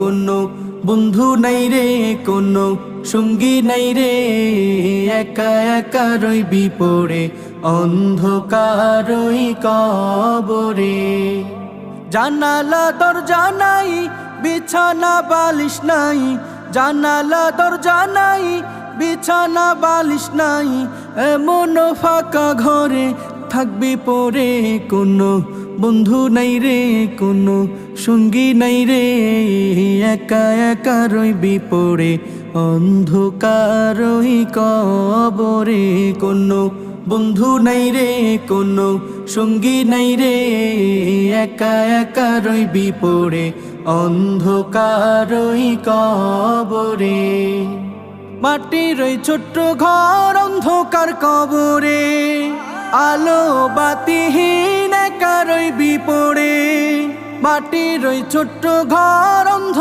কোনো বন্ধু নাই রে, কোনো সঙ্গী নাই রে, একা একা রইবি পড়ে অন্ধকারই কবরে। জানালা দরজা নাই, বিছানা বালিশ নাই, জানালা দরজা নাই, বিছানা বালিশ নাই, এমন ফাঁকা ঘরে থাকবি পড়ে। কোনো বন্ধু নাই রে, কোনো সঙ্গী নাই রে, একা একা রইবি পড়ে অন্ধকারই কবরে। কোনো বন্ধু নাই রে, কোনো সঙ্গী নাই রে, একা একা রইবি পড়ে অন্ধকারই কবরে। মাটির ওই ছোট্ট ঘর অন্ধকার কবরে, আলো বাতিহীন একা রইবি পড়ে। মাটির ওই ছোট্ট ঘর অন্ধকার